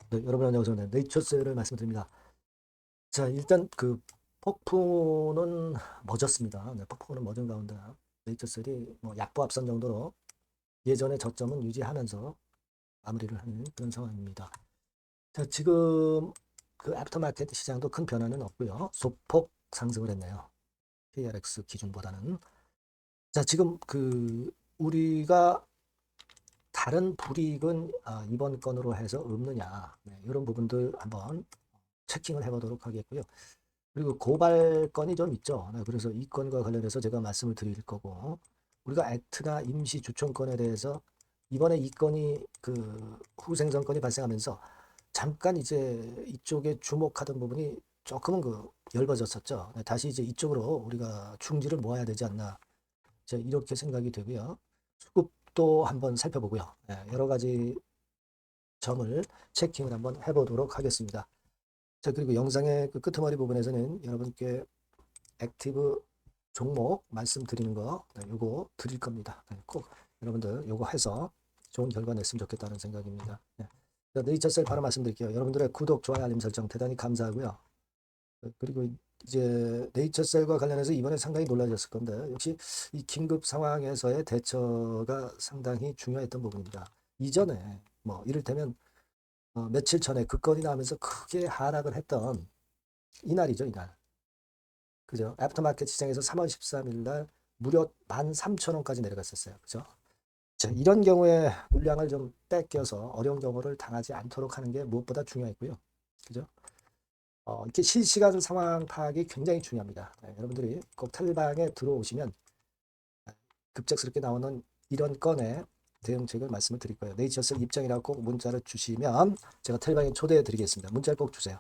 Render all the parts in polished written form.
네, 여러분 안녕하세요. 네, 네이처셀을 말씀드립니다. 자, 일단 그 폭풍은 멎었습니다. 네, 폭풍은 멎은 가운데 네이처셀이 뭐 약보합선 정도로 예전의 저점은 유지하면서 마무리를 하는 그런 상황입니다. 자, 지금 그 애프터마켓 시장도 큰 변화는 없고요. 소폭 상승을 했네요. KRX 기준보다는. 자, 지금 그 우리가 다른 불이익은 이번 건으로 해서 없느냐, 네, 이런 부분들 한번 체킹을 해보도록 하겠고요. 그리고 고발 건이 좀 있죠. 네, 그래서 이 건과 관련해서 제가 말씀을 드릴 거고, 우리가 액트나 임시 주총건에 대해서 이번에 이 건이 그 후생선건이 발생하면서 잠깐 이제 이쪽에 주목하던 부분이 조금은 그 엷어졌었죠. 네, 다시 이제 이쪽으로 우리가 충지를 모아야 되지 않나, 이제 이렇게 생각이 되고요. 수급도 한번 살펴보고요. 네, 여러 가지 점을 체킹을 한번 해보도록 하겠습니다. 자, 그리고 영상의 그 끄트머리 부분에서는 여러분께 액티브 종목 말씀드리는 거, 네, 요거 드릴 겁니다. 네, 꼭 여러분들 요거 해서 좋은 결과 냈으면 좋겠다는 생각입니다. 네. 네이처셀 바로 말씀드릴게요. 여러분들의 구독, 좋아요, 알림 설정 대단히 감사하고요. 그리고 이제 네이처셀과 관련해서 이번에 상당히 놀라셨을 건데, 역시 이 긴급 상황에서의 대처가 상당히 중요했던 부분입니다. 이전에 뭐 이를테면 며칠 전에 그 건이 나오면서 크게 하락을 했던 이날이죠, 이날. 그죠? 애프터마켓 시장에서 3월 13일 날 무려 13,000원까지 내려갔었어요. 그죠? 자, 이런 경우에 물량을 좀 뺏겨서 어려운 경우를 당하지 않도록 하는 게 무엇보다 중요했고요. 그죠? 이렇게 실시간 상황 파악이 굉장히 중요합니다. 네, 여러분들이 꼭 텔방에 들어오시면 급작스럽게 나오는 이런 건에 대응책을 말씀을 드릴 거예요. 네이처셀 입장이라고 꼭 문자를 주시면 제가 텔방에 초대해 드리겠습니다. 문자를 꼭 주세요.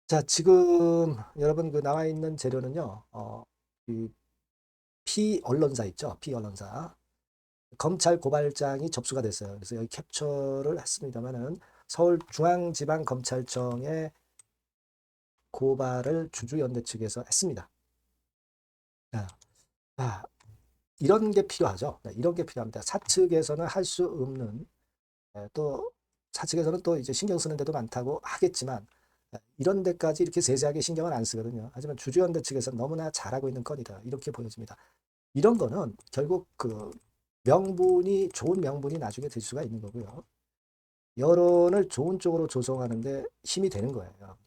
자, 지금 여러분 그 나와 있는 재료는요. 그 피언론사 있죠? 피언론사. 검찰 고발장이 접수가 됐어요. 그래서 여기 캡처를 했습니다만은 서울중앙지방검찰청에 고발을 주주연대 측에서 했습니다. 아, 아, 이런 게 필요하죠. 네, 이런 게 필요합니다. 사측에서는 할 수 없는, 또 사측에서는 또 이제 신경 쓰는 데도 많다고 하겠지만, 이런 데까지 이렇게 세세하게 신경을 안 쓰거든요. 하지만 주주연대 측에서 너무나 잘하고 있는 건이다. 이렇게 보여집니다. 이런 거는 결국 그 명분이 좋은 명분이 나중에 될 수가 있는 거고요. 여론을 좋은 쪽으로 조성하는데 힘이 되는 거예요.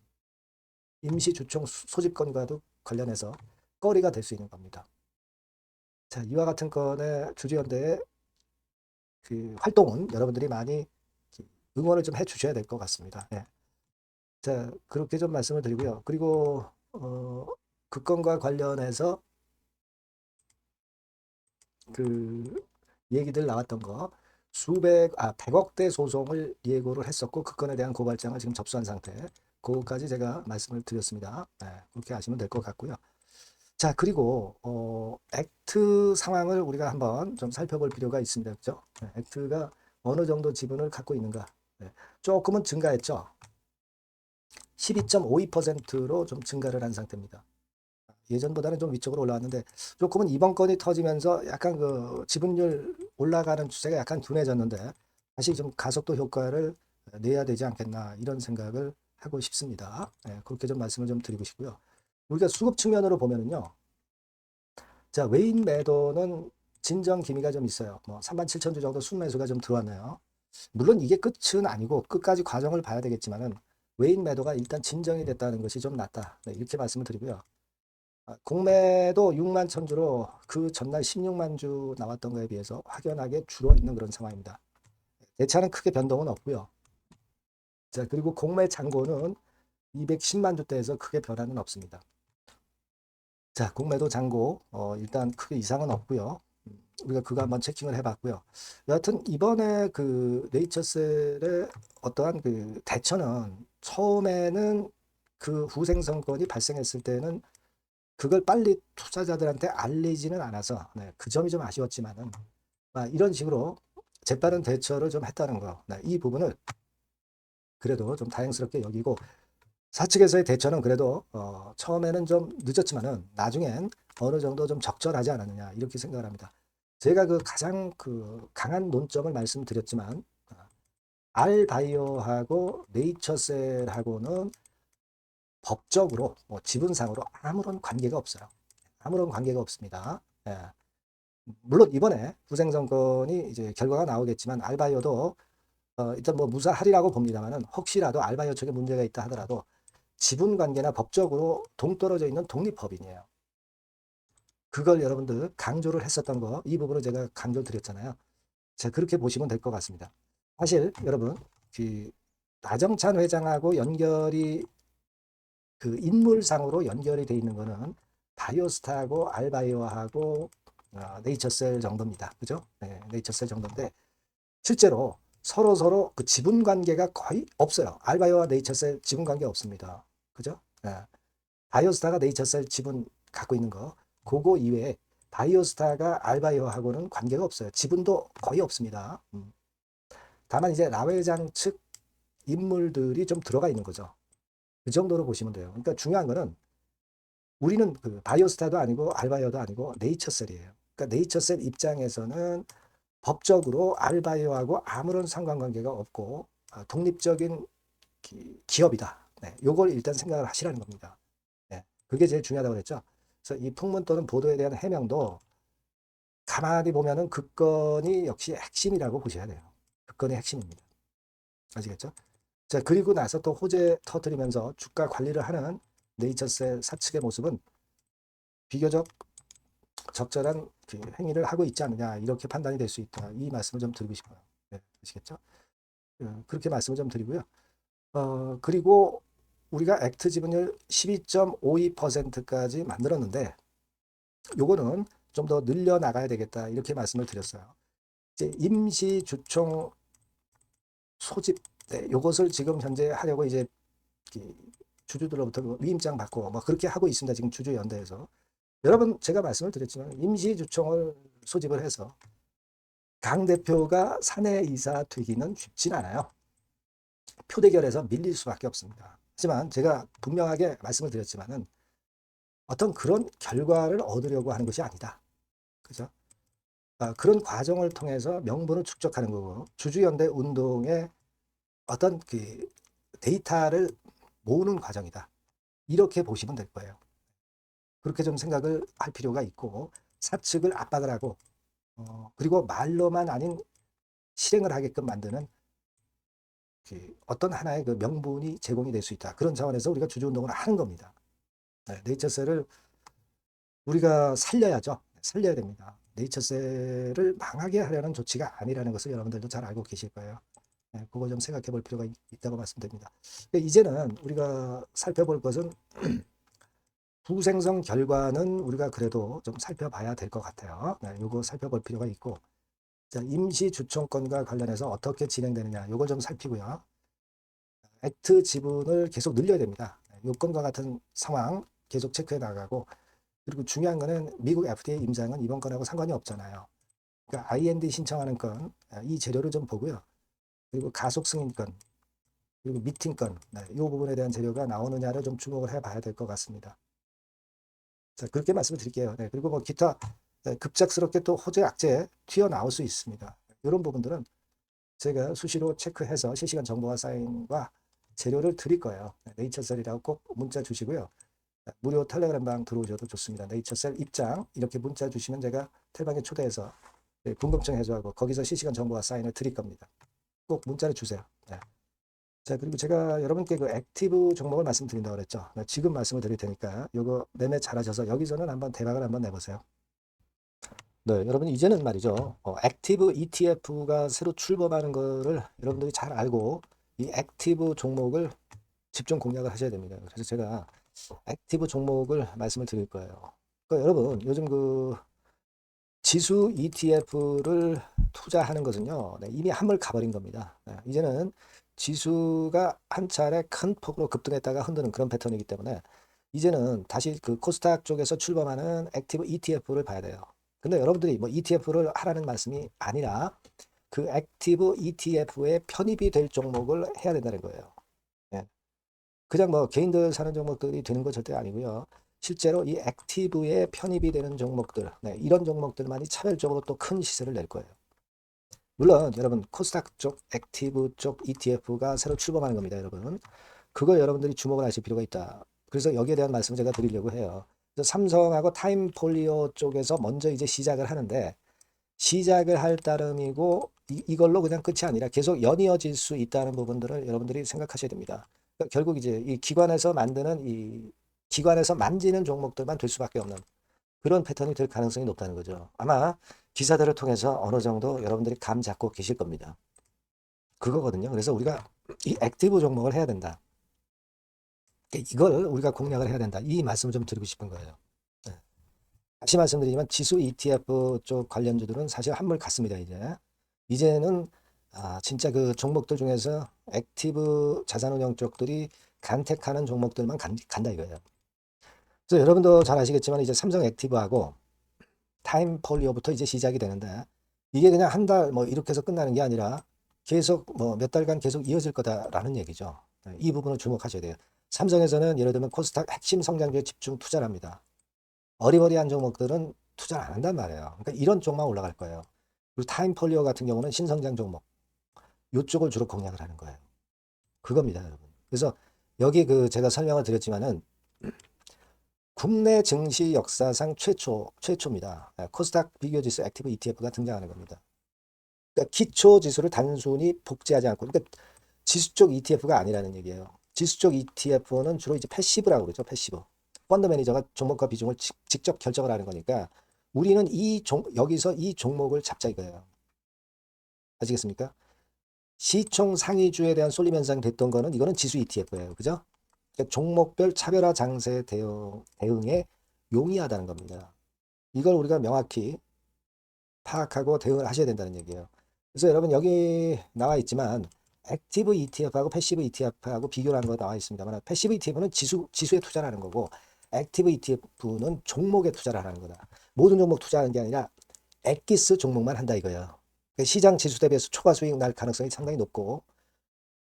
임시주총 소집건과도 관련해서 거리가 될 수 있는 겁니다. 자, 이와 같은 건의 주주연대의 그 활동은 여러분들이 많이 응원을 좀 해주셔야 될 것 같습니다. 예. 자, 그렇게 좀 말씀을 드리고요. 그리고 그 건과 관련해서 그 얘기들 나왔던 거 수백 100억대 소송을 예고를 했었고 그 건에 대한 고발장을 지금 접수한 상태. 그거까지 제가 말씀을 드렸습니다. 네, 그렇게 하시면 될 것 같고요. 자, 그리고 액트 상황을 우리가 한번 좀 살펴볼 필요가 있습니다. 그죠? 네, 액트가 어느 정도 지분을 갖고 있는가? 네, 조금은 증가했죠. 12.52%로 좀 증가를 한 상태입니다. 예전보다는 좀 위쪽으로 올라왔는데 조금은 이번 건이 터지면서 약간 그 지분율 올라가는 추세가 약간 둔해졌는데 다시 좀 가속도 효과를 내야 되지 않겠나 이런 생각을 하고 싶습니다. 네, 그렇게 좀 말씀을 좀 드리고 싶고요. 우리가 수급 측면으로 보면은요. 자, 외인 매도는 진정 기미가 좀 있어요. 뭐 37,000주 정도 순매수가 좀 들어왔네요. 물론 이게 끝은 아니고 끝까지 과정을 봐야 되겠지만은 외인 매도가 일단 진정이 됐다는 것이 좀 낫다. 네, 이렇게 말씀을 드리고요. 공매도 6만 천주로 그 전날 16만 주 나왔던 거에 비해서 확연하게 줄어 있는 그런 상황입니다. 대차는 크게 변동은 없고요. 자, 그리고 공매 잔고는 210만 주대에서 크게 변화는 없습니다. 자, 공매도 잔고 일단 크게 이상은 없고요. 우리가 그거 한번 체킹을 해봤고요. 여하튼 이번에 그 네이처셀의 어떠한 그 대처는 처음에는 그 후생선건이 발생했을 때는 그걸 빨리 투자자들한테 알리지는 않아서 네, 그 점이 좀 아쉬웠지만은 이런 식으로 재빠른 대처를 좀 했다는 거. 네, 이 부분을 그래도 좀 다행스럽게 여기고 사측에서의 대처는 그래도 처음에는 좀 늦었지만은 나중엔 어느 정도 좀 적절하지 않았느냐 이렇게 생각을 합니다. 제가 그 가장 그 강한 논점을 말씀드렸지만 알바이오하고 네이처셀하고는 법적으로 지분상으로 아무런 관계가 없어요. 아무런 관계가 없습니다. 예. 물론 이번에 후생정권이 이제 결과가 나오겠지만 알바이오도 일단 뭐 무사하리라고 봅니다만은 혹시라도 알바이오 쪽에 문제가 있다 하더라도 지분 관계나 법적으로 동떨어져 있는 독립법인이에요. 그걸 여러분들 강조를 했었던 거, 이 부분을 제가 강조 드렸잖아요. 자, 그렇게 보시면 될 것 같습니다. 사실 여러분, 그 나정찬 회장하고 연결이 그 인물상으로 연결이 돼 있는 거는 바이오스타하고 알바이오하고 네이처셀 정도입니다. 그죠? 네, 네이처셀 정도인데 실제로 서로 그 지분 관계가 거의 없어요. 알바이오와 네이처셀 지분 관계 없습니다. 그죠? 네. 바이오스타가 네이처셀 지분 갖고 있는 거, 그거 이외에 바이오스타가 알바이오하고는 관계가 없어요. 지분도 거의 없습니다. 다만 이제 라 회장 측 인물들이 좀 들어가 있는 거죠. 그 정도로 보시면 돼요. 그러니까 중요한 거는 우리는 그 바이오스타도 아니고 알바이오도 아니고 네이처셀이에요. 그러니까 네이처셀 입장에서는 법적으로 알바이오하고 아무런 상관관계가 없고 독립적인 기업이다. 네, 요걸 일단 생각을 하시라는 겁니다. 네, 그게 제일 중요하다고 그랬죠. 그래서 이 풍문 또는 보도에 대한 해명도 가만히 보면은 그 건이 역시 핵심이라고 보셔야 돼요. 그 건이 핵심입니다. 아시겠죠? 자, 그리고 나서 또 호재 터뜨리면서 주가 관리를 하는 네이처셀 사측의 모습은 비교적 적절한 그 행위를 하고 있지 않느냐 이렇게 판단이 될 수 있다. 이 말씀을 좀 드리고 싶어요. 네, 아시겠죠? 그렇게 말씀을 좀 드리고요. 그리고 우리가 액트 지분율 12.52%까지 만들었는데 요거는 좀 더 늘려 나가야 되겠다 이렇게 말씀을 드렸어요. 이제 임시 주총 소집 요것을 지금 현재 하려고 이제 주주들로부터 위임장 받고 뭐 그렇게 하고 있습니다. 지금 주주연대에서. 여러분 제가 말씀을 드렸지만 임시주총을 소집을 해서 강 대표가 사내이사 되기는 쉽진 않아요. 표대결에서 밀릴 수밖에 없습니다. 하지만 제가 분명하게 말씀을 드렸지만은 어떤 그런 결과를 얻으려고 하는 것이 아니다. 그죠? 그런 과정을 통해서 명분을 축적하는 거고 주주연대 운동의 어떤 그 데이터를 모으는 과정이다. 이렇게 보시면 될 거예요. 그렇게 좀 생각을 할 필요가 있고 사측을 압박을 하고 그리고 말로만 아닌 실행을 하게끔 만드는 그 어떤 하나의 그 명분이 제공이 될 수 있다. 그런 차원에서 우리가 주주운동을 하는 겁니다. 네, 네이처셀을 우리가 살려야죠. 살려야 됩니다. 네이처셀을 망하게 하려는 조치가 아니라는 것을 여러분들도 잘 알고 계실 거예요. 네, 그거 좀 생각해 볼 필요가 있다고 말씀드립니다. 이제는 우리가 살펴볼 것은 부생성 결과는 우리가 그래도 좀 살펴봐야 될 것 같아요. 네, 요거 살펴볼 필요가 있고 자, 임시 주총권과 관련해서 어떻게 진행되느냐 요걸 좀 살피고요. 액트 지분을 계속 늘려야 됩니다. 요건과 같은 상황 계속 체크해 나가고 그리고 중요한 거는 미국 FDA 임장은 이번 건하고 상관이 없잖아요. 그러니까 IND 신청하는 건 이 재료를 좀 보고요. 그리고 가속 승인 건 그리고 미팅 건 이 부분에 대한 재료가 나오느냐를 좀 주목을 해봐야 될 것 같습니다. 자, 그렇게 말씀을 드릴게요. 네, 그리고 뭐 기타 급작스럽게 또 호재 악재 튀어나올 수 있습니다. 이런 부분들은 제가 수시로 체크해서 실시간 정보화 사인과 재료를 드릴 거예요. 네이처셀이라고 꼭 문자 주시고요. 무료 텔레그램 방 들어오셔도 좋습니다. 네이처셀 입장 이렇게 문자 주시면 제가 텔방에 초대해서 궁금증 해소하고 거기서 실시간 정보화 사인을 드릴 겁니다. 꼭 문자를 주세요. 네. 자, 그리고 제가 여러분께 그 액티브 종목을 말씀드린다고 그랬죠. 지금 말씀을 드릴 테니까 이거 매매 잘하셔서 여기서는 한번 대박을 한번 내보세요. 네, 여러분 이제는 말이죠. 액티브 ETF가 새로 출범하는 거를 여러분들이 잘 알고 이 액티브 종목을 집중 공략을 하셔야 됩니다. 그래서 제가 액티브 종목을 말씀을 드릴 거예요. 그러니까 여러분 요즘 그 지수 ETF를 투자하는 것은요, 네, 이미 한물 가버린 겁니다. 네, 이제는 지수가 한 차례 큰 폭으로 급등했다가 흔드는 그런 패턴이기 때문에 이제는 다시 그 코스닥 쪽에서 출범하는 액티브 ETF를 봐야 돼요. 근데 여러분들이 뭐 ETF를 하라는 말씀이 아니라 그 액티브 ETF에 편입이 될 종목을 해야 된다는 거예요. 예. 그냥 뭐 개인들 사는 종목들이 되는 건 절대 아니고요. 실제로 이 액티브에 편입이 되는 종목들, 네, 이런 종목들만이 차별적으로 또 큰 시세를 낼 거예요. 물론 여러분 코스닥 쪽, 액티브 쪽 ETF가 새로 출범하는 겁니다, 여러분. 그걸 여러분들이 주목을 하실 필요가 있다. 그래서 여기에 대한 말씀을 제가 드리려고 해요. 그래서 삼성하고 타임폴리오 쪽에서 먼저 이제 시작을 하는데 시작을 할 따름이고 이걸로 그냥 끝이 아니라 계속 연이어질 수 있다는 부분들을 여러분들이 생각하셔야 됩니다. 그러니까 결국 이제 이 기관에서 만드는 이 기관에서 만지는 종목들만 될 수밖에 없는 그런 패턴이 될 가능성이 높다는 거죠. 아마 기사들을 통해서 어느 정도 여러분들이 감 잡고 계실 겁니다. 그거거든요. 그래서 우리가 이 액티브 종목을 해야 된다. 이걸 우리가 공략을 해야 된다. 이 말씀을 좀 드리고 싶은 거예요. 네. 다시 말씀드리지만 지수 ETF 쪽 관련주들은 사실 한물 갔습니다. 이제는 진짜 그 종목들 중에서 액티브 자산운용 쪽들이 간택하는 종목들만 간다 이거예요. 그래서 여러분도 잘 아시겠지만 이제 삼성 액티브하고 타임폴리오부터 이제 시작이 되는데 이게 그냥 한 달 뭐 이렇게 해서 끝나는 게 아니라 계속 뭐 몇 달간 계속 이어질 거다라는 얘기죠. 이 부분을 주목하셔야 돼요. 삼성에서는 예를 들면 코스닥 핵심 성장주에 집중 투자를 합니다. 어리버리한 종목들은 투자를 안 한단 말이에요. 그러니까 이런 쪽만 올라갈 거예요. 그리고 타임폴리오 같은 경우는 신성장 종목 이쪽을 주로 공략을 하는 거예요. 그겁니다, 여러분. 그래서 여기 그 제가 설명을 드렸지만은 국내 증시 역사상 최초입니다. 코스닥 비교지수 액티브 ETF가 등장하는 겁니다. 그러니까 기초 지수를 단순히 복제하지 않고, 그러니까 지수 쪽 ETF가 아니라는 얘기예요. 지수 쪽 ETF는 주로 이제 패시브라고 그러죠. 패시브. 펀드 매니저가 종목과 비중을 직접 결정을 하는 거니까 우리는 여기서 이 종목을 잡자 이거예요. 아시겠습니까? 시총 상위주에 대한 쏠림 현상이 됐던 거는 이거는 지수 ETF예요. 그죠? 그러니까 종목별 차별화 장세 대응에 용이하다는 겁니다. 이걸 우리가 명확히 파악하고 대응을 하셔야 된다는 얘기예요. 그래서 여러분 여기 나와 있지만 액티브 ETF하고 패시브 ETF하고 비교를 한 거 나와 있습니다만 패시브 ETF는 지수에 투자를 하는 거고 액티브 ETF는 종목에 투자를 하는 거다. 모든 종목 투자하는 게 아니라 엑기스 종목만 한다 이거예요. 그러니까 시장 지수 대비해서 초과 수익 날 가능성이 상당히 높고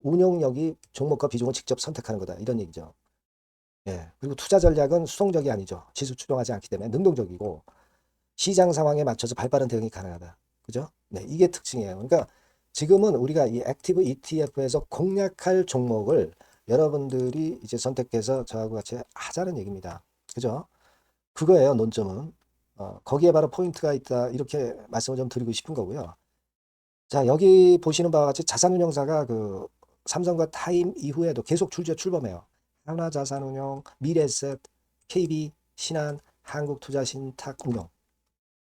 운용력이 종목과 비중을 직접 선택하는 거다. 이런 얘기죠. 예. 그리고 투자 전략은 수동적이 아니죠. 지수 추종하지 않기 때문에 능동적이고 시장 상황에 맞춰서 발빠른 대응이 가능하다. 그죠? 네, 이게 특징이에요. 그러니까 지금은 우리가 이 액티브 ETF에서 공략할 종목을 여러분들이 이제 선택해서 저하고 같이 하자는 얘기입니다. 그죠? 그거예요, 논점은. 거기에 바로 포인트가 있다. 이렇게 말씀을 좀 드리고 싶은 거고요. 자, 여기 보시는 바와 같이 자산운용사가 그 삼성과 타임 이후에도 계속 출범해요. 하나자산운용, 미래에셋, KB, 신한, 한국투자신탁운용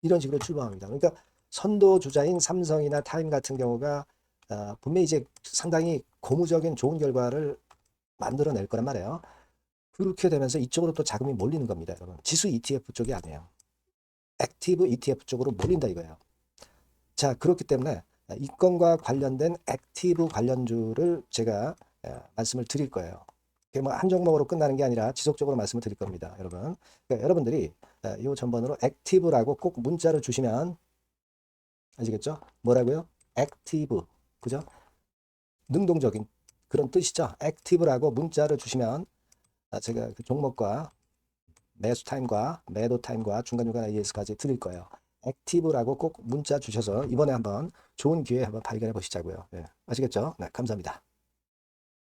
이런 식으로 출범합니다. 그러니까 선도 주자인 삼성이나 타임 같은 경우가 분명히 이제 상당히 고무적인 좋은 결과를 만들어낼 거란 말이에요. 그렇게 되면서 이쪽으로 또 자금이 몰리는 겁니다, 여러분. 지수 ETF 쪽이 아니에요. 액티브 ETF 쪽으로 몰린다 이거예요. 자, 그렇기 때문에 이 건과 관련된 액티브 관련주를 제가 말씀을 드릴 거예요. 뭐 한 종목으로 끝나는 게 아니라 지속적으로 말씀을 드릴 겁니다, 여러분. 그러니까 여러분들이 이 전번으로 액티브라고 꼭 문자를 주시면 아시겠죠? 뭐라고요? 액티브, 그죠? 능동적인 그런 뜻이죠. 액티브라고 문자를 주시면 제가 그 종목과 매수 타임과 매도 타임과 중간중간 AS까지 드릴 거예요. 액티브라고 꼭 문자 주셔서 이번에 한번 좋은 기회 한번 발견해 보시자고요. 네, 아시겠죠? 네, 감사합니다.